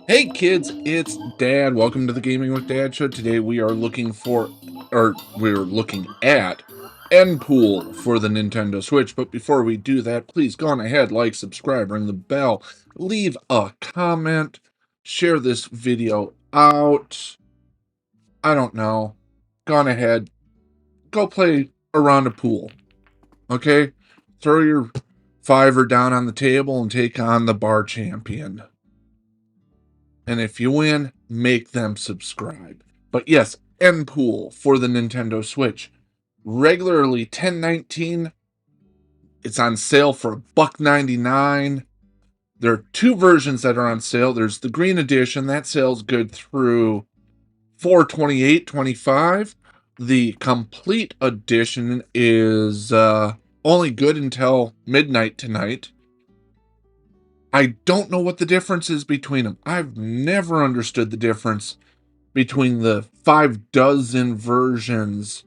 Hey kids, it's Dad. Welcome to the Gaming with Dad show. Today we are looking for, or we're looking at Npool for the Nintendo Switch. But before we do that, please go on ahead, like, subscribe, ring the bell, leave a comment, share this video out. I don't know. Go on ahead, go play around a pool. Okay? Throw your fiver down on the table and take on the bar champion. And if you win, make them subscribe. But yes, Npool for the Nintendo Switch. Regularly $10.19. It's on sale for $1.99. There are two versions that are on sale. There's the green edition. That sale's good through 4/28/25. The complete edition is only good until midnight tonight. I don't know what the difference is between them. I've never understood the difference between the 6 versions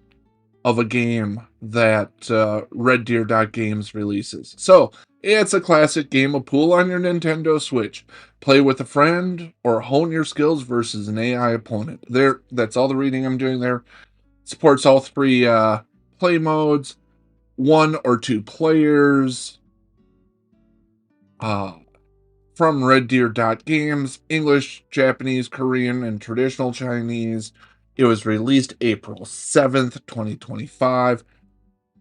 of a game that Red Deer Games releases. So, it's a classic game of pool on your Nintendo Switch. Play with a friend or hone your skills versus an AI opponent. That's all the reading I'm doing there. Supports all three play modes, 1 or 2 players. From Red Deer Games, English, Japanese, Korean, and traditional Chinese. It was released April 7th, 2025.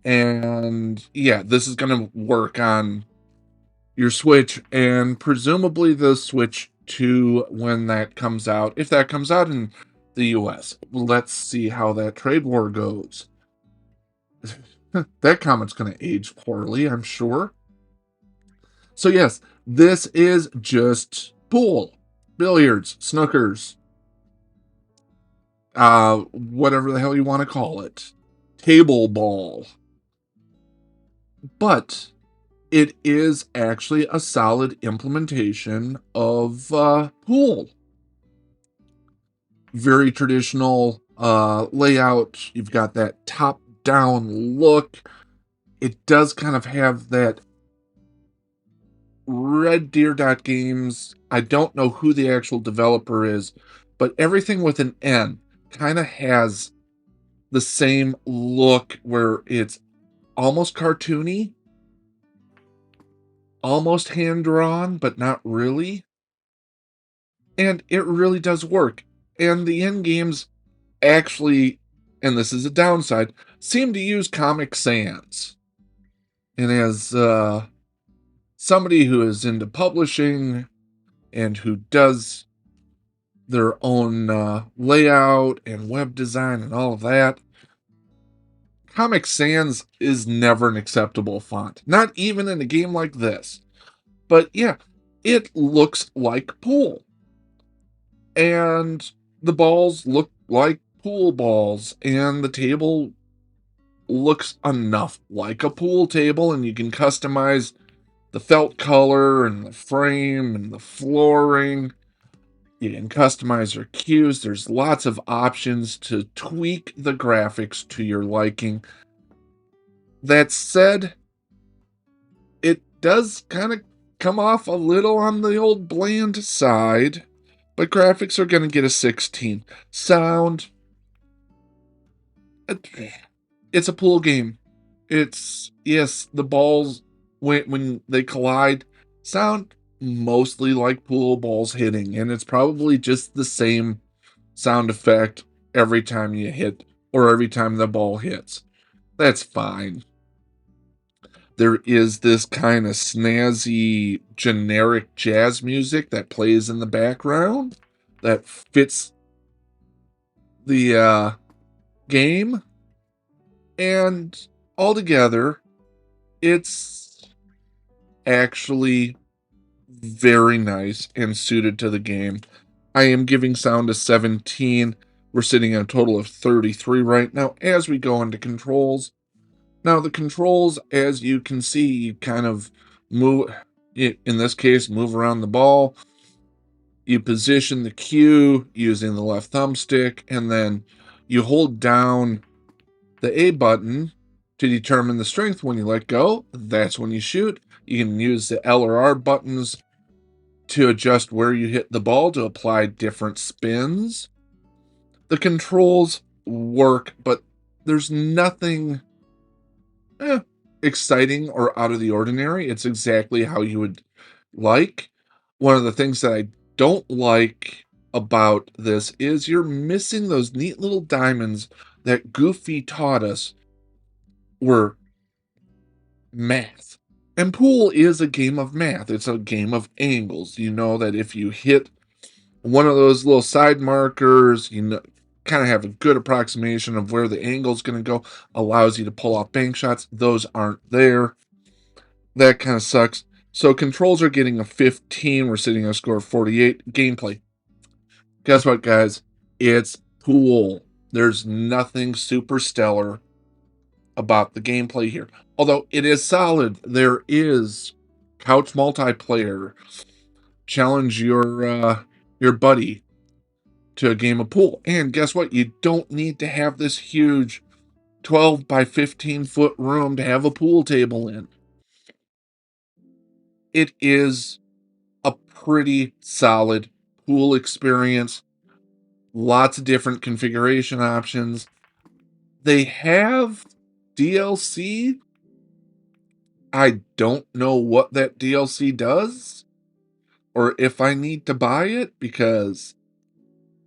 And yeah, this is going to work on your Switch and presumably the Switch 2 when that comes out, if that comes out in the US. Let's see how that trade war goes. That comment's going to age poorly, I'm sure. So yes, this is just pool, billiards, snookers, whatever the hell you want to call it, table ball. But it is actually a solid implementation of pool. Very traditional layout. You've got that top-down look. It does kind of have that Red Deer Games. I don't know who the actual developer is, but everything with an N kind of has the same look where it's almost cartoony, almost hand-drawn, but not really. And it really does work. And the end games actually, and this is a downside, seem to use Comic Sans. And as somebody who is into publishing and who does their own layout and web design and all of that, Comic Sans is never an acceptable font. Not even in a game like this. But yeah, it looks like pool. And the balls look like pool balls. And the table looks enough like a pool table. And you can customize the felt color and the frame and the flooring. You can customize your cues. There's lots of options to tweak the graphics to your liking. That said, it does kind of come off a little on the old bland side, but graphics are going to get a 16. Sound, it's a pool game. It's, yes, the balls, when they collide, sound mostly like pool balls hitting, and it's probably just the same sound effect every time you hit, or every time the ball hits. That's fine. There is this kind of snazzy, generic jazz music that plays in the background that fits the game. And altogether, it's actually very nice and suited to the game. I am giving sound a 17. We're sitting at a total of 33 right now as we go into controls. Now, the controls, as you can see, you kind of move, in this case, move around the ball. You position the cue using the left thumbstick, and then you hold down the A button to determine the strength. When you let go, that's when you shoot. You can use the L or R buttons to adjust where you hit the ball to apply different spins. The controls work, but there's nothing eh, exciting or out of the ordinary. It's exactly how you would like. One of the things that I don't like about this is you're missing those neat little diamonds that Goofy taught us were math. And pool is a game of math. It's a game of angles. You know that if you hit one of those little side markers, you know, kind of have a good approximation of where the angle's going to go, allows you to pull off bank shots. Those aren't there. That kind of sucks. So controls are getting a 15. We're sitting on a score of 48. Gameplay. Guess what, guys? It's pool. There's nothing super stellar about the gameplay here. Although it is solid. There is couch multiplayer. Challenge your buddy to a game of pool. And guess what? You don't need to have this huge 12 by 15 foot room to have a pool table in. It is a pretty solid pool experience. Lots of different configuration options. They have DLC. I don't know what that DLC does or if I need to buy it because,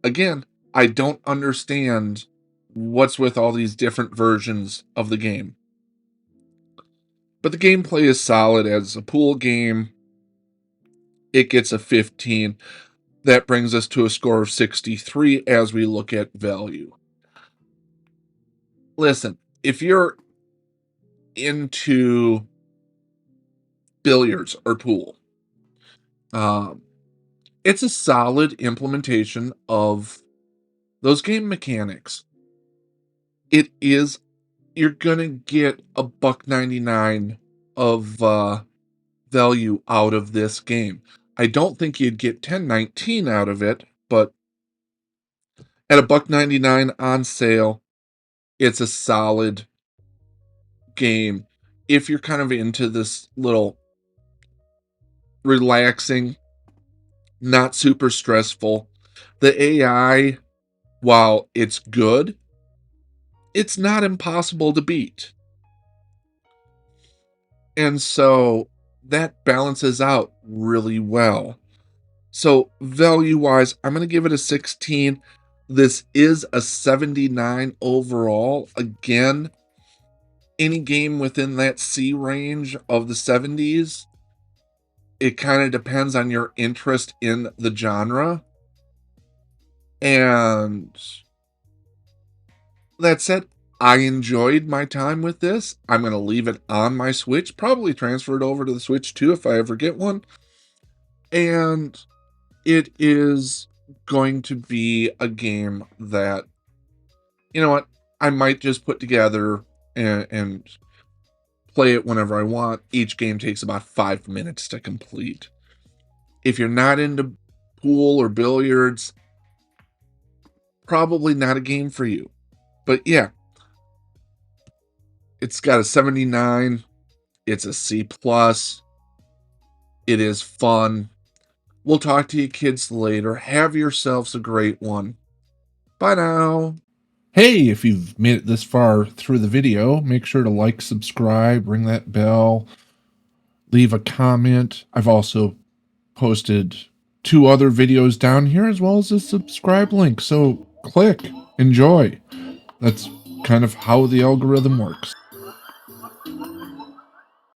again, I don't understand what's with all these different versions of the game. But the gameplay is solid as a pool game. It gets a 15. That brings us to a score of 63 as we look at value. Listen, if you're into billiards or pool, it's a solid implementation of those game mechanics. It is, you're gonna get $1.99 of value out of this game. I don't think you'd get 10.19 out of it, but at $1.99 on sale, it's a solid game. If you're kind of into this little relaxing, not super stressful, the AI, while it's good, it's not impossible to beat. And so that balances out really well. So value-wise, I'm going to give it a 16. This is a 79 overall. Again, any game within that C range of the 70s, it kind of depends on your interest in the genre. And that said, I enjoyed my time with this. I'm going to leave it on my Switch, probably transfer it over to the Switch too if I ever get one. And it is going to be a game that, you know what, I might just put together and play it whenever I want. Each game takes about 5 minutes to complete. If you're not into pool or billiards, probably not a game for you. But yeah, it's got a 79. It's a C+. It is fun. We'll talk to you kids later. Have yourselves a great one. Bye now. Hey, if you've made it this far through the video, make sure to like, subscribe, ring that bell, leave a comment. I've also posted 2 other videos down here as well as a subscribe link. So click, enjoy. That's kind of how the algorithm works.